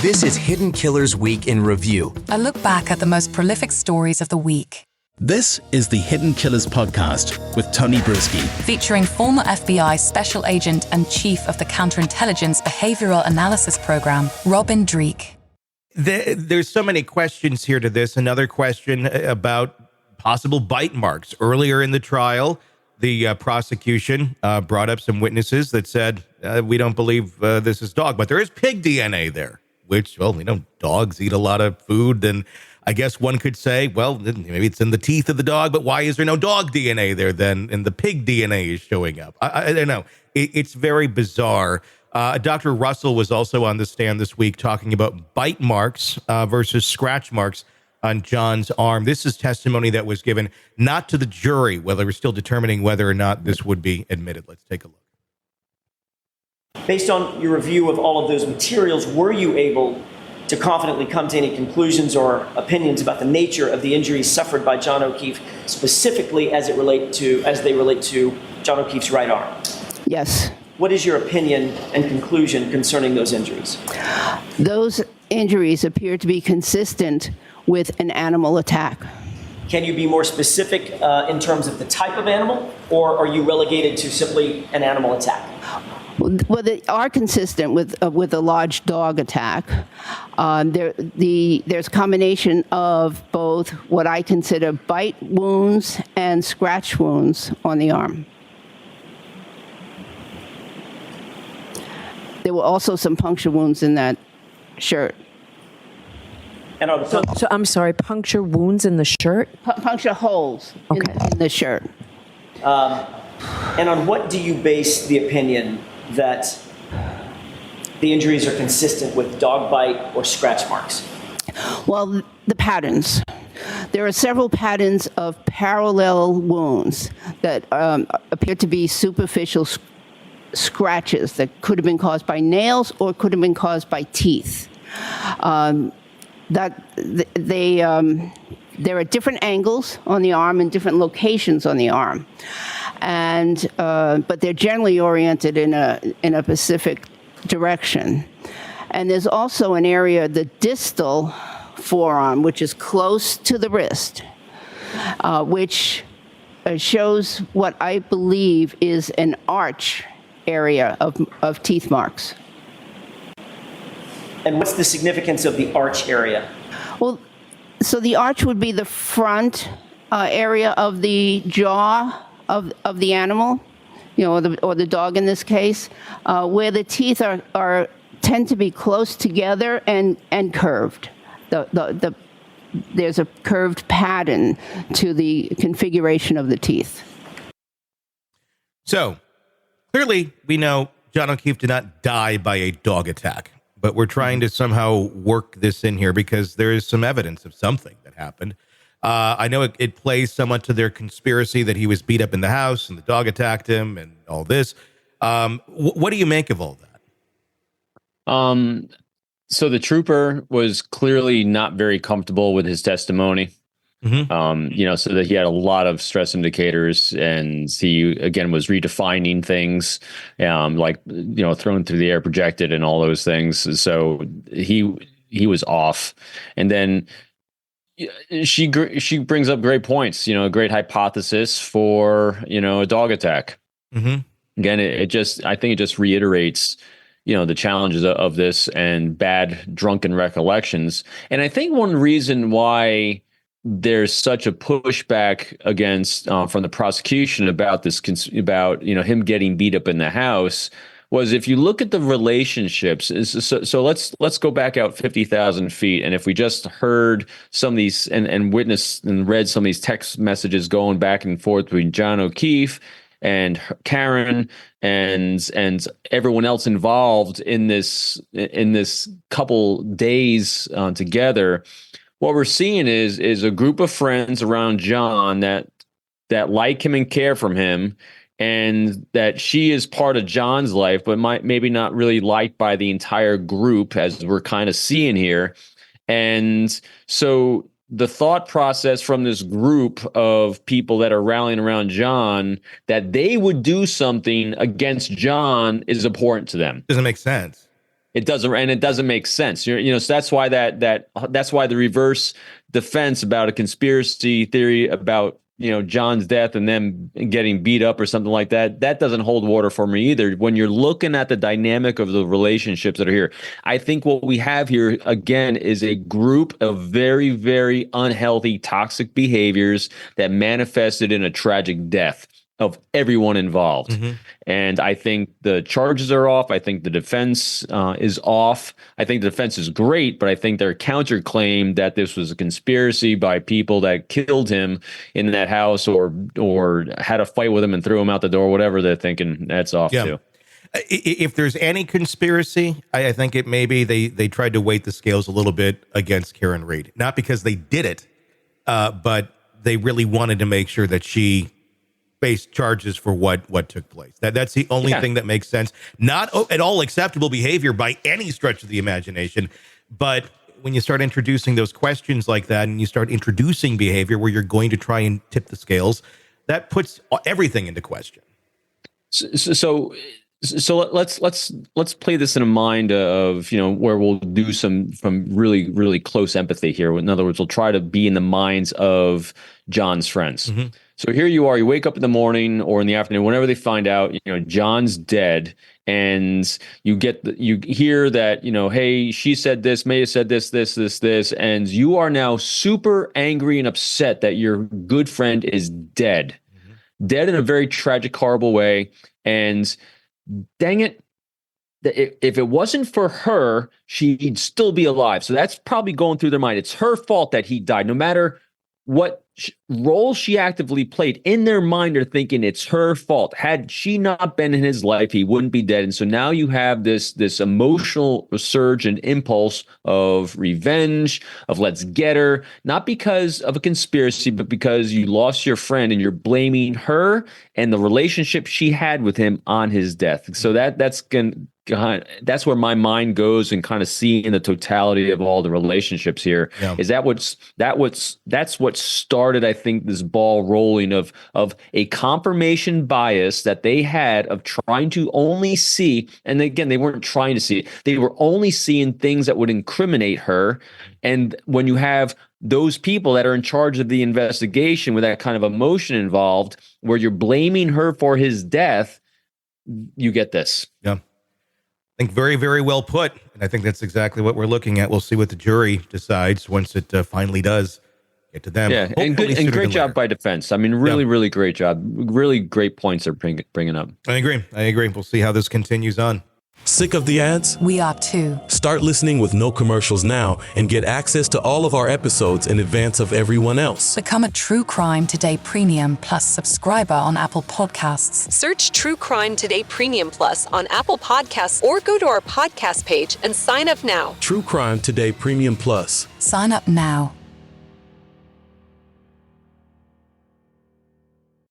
This is Hidden Killers Week in Review. A look back at the most prolific stories of the week. This is the Hidden Killers podcast with Tony Brueski. Featuring former FBI Special Agent and Chief of the Counterintelligence Behavioral Analysis Program, Robin Dreeke. There's so many questions here to this. Another question about possible bite marks. Earlier in the trial, the prosecution brought up some witnesses that said, we don't believe this is dog, but there is pig DNA there, which, well, dogs eat a lot of food. And I guess one could say, well, maybe it's in the teeth of the dog, but why is there no dog DNA there then? And the pig DNA is showing up. I don't know. It's very bizarre. Dr. Russell was also on the stand this week talking about bite marks versus scratch marks on John's arm. This is testimony that was given not to the jury, whether we're still determining whether or not this would be admitted. Let's take a look. Based on your review of all of those materials, were you able to confidently come to any conclusions or opinions about the nature of the injuries suffered by John O'Keefe, specifically as they relate to John O'Keefe's right arm? Yes. What is your opinion and conclusion concerning those injuries? Those injuries appear to be consistent with an animal attack. Can you be more specific in terms of the type of animal, or are you relegated to simply an animal attack? Well, they are consistent with a large dog attack. There's a combination of both what I consider bite wounds and scratch wounds on the arm. There were also some puncture wounds in that shirt. And So I'm sorry, puncture wounds in the shirt? Puncture holes in the shirt. And on what do you base the opinion that the injuries are consistent with dog bite or scratch marks? Well, the patterns. There are several patterns of parallel wounds that appear to be superficial scratches that could have been caused by nails or could have been caused by teeth. There are different angles on the arm and different locations on the arm, and but they're generally oriented in a specific direction. And there's also an area, the distal forearm, which is close to the wrist, which shows what I believe is an arch area of teeth marks. And what's the significance of the arch area? Well, so the arch would be the front area of the jaw of the animal, or the dog in this case, where the teeth tend to be close together and curved. There's a curved pattern to the configuration of the teeth. So, clearly, we know John O'Keefe did not die by a dog attack, but we're trying to somehow work this in here because there is some evidence of something that happened. I know it plays somewhat to their conspiracy that he was beat up in the house and the dog attacked him and all this. What do you make of all that? So the trooper was clearly not very comfortable with his testimony. Mm-hmm. So that he had a lot of stress indicators, and he again was redefining things, thrown through the air, projected, and all those things. So he was off, and then she brings up great points. A great hypothesis for a dog attack. Mm-hmm. Again, I think it just reiterates the challenges of this and bad drunken recollections, and I think one reason why there's such a pushback against from the prosecution about this, about him getting beat up in the house, was if you look at the relationships. So let's go back out 50,000 feet, and if we just heard some of these and witnessed and read some of these text messages going back and forth between John O'Keefe and Karen and everyone else involved in this couple days together. What we're seeing is a group of friends around John that like him and care for him, and that she is part of John's life, but maybe not really liked by the entire group, as we're kind of seeing here. And so the thought process from this group of people that are rallying around John, that they would do something against John, is important to them. Doesn't make sense. It doesn't make sense. So that's why that's why the reverse defense about a conspiracy theory about John's death and them getting beat up or something like that doesn't hold water for me either. When you're looking at the dynamic of the relationships that are here, I think what we have here again is a group of very, very unhealthy, toxic behaviors that manifested in a tragic death of everyone involved. And I think the charges are off. I think the defense is off. I think the defense is great, but I think their counterclaim that this was a conspiracy by people that killed him in that house or had a fight with him and threw him out the door, whatever they're thinking, that's off too. If there's any conspiracy, I think it maybe they tried to weight the scales a little bit against Karen Reed. Not because they did it, but they really wanted to make sure that she faced charges for what took place. That's the only thing that makes sense. Not at all acceptable behavior by any stretch of the imagination. But when you start introducing those questions like that, and you start introducing behavior where you're going to try and tip the scales, that puts everything into question. So let's play this in a mind of where we'll do some really, really close empathy here. In other words, we'll try to be in the minds of John's friends. So here you are, you wake up in the morning or in the afternoon, whenever they find out, John's dead, and you hear that, hey, she said this, May have said this, and you are now super angry and upset that your good friend is dead in a very tragic, horrible way. And dang it, if it wasn't for her, she'd still be alive. So that's probably going through their mind. It's her fault that he died, no matter what role she actively played. In their mind, they're thinking it's her fault. Had she not been in his life, he wouldn't be dead. And so now you have this emotional surge and impulse of revenge, of let's get her, not because of a conspiracy, but because you lost your friend and you're blaming her and the relationship she had with him on his death. So that's where my mind goes, and kind of seeing the totality of all the relationships here. Is that's what started, I think, this ball rolling of a confirmation bias that they had of trying to only see, and again, they weren't trying to see it, they were only seeing things that would incriminate her. And when you have those people that are in charge of the investigation with that kind of emotion involved, where you're blaming her for his death, you get this. I think very, very well put. And I think that's exactly what we're looking at. We'll see what the jury decides once it finally does get to them. Yeah, and great job by defense. I mean, really great job. Really great points they're bringing up. I agree. We'll see how this continues on. Sick of the ads? We are too. Start listening with no commercials now and get access to all of our episodes in advance of everyone else. Become a True Crime Today Premium Plus subscriber on Apple Podcasts. Search True Crime Today Premium Plus on Apple Podcasts or go to our podcast page and sign up now. True Crime Today Premium Plus. Sign up now.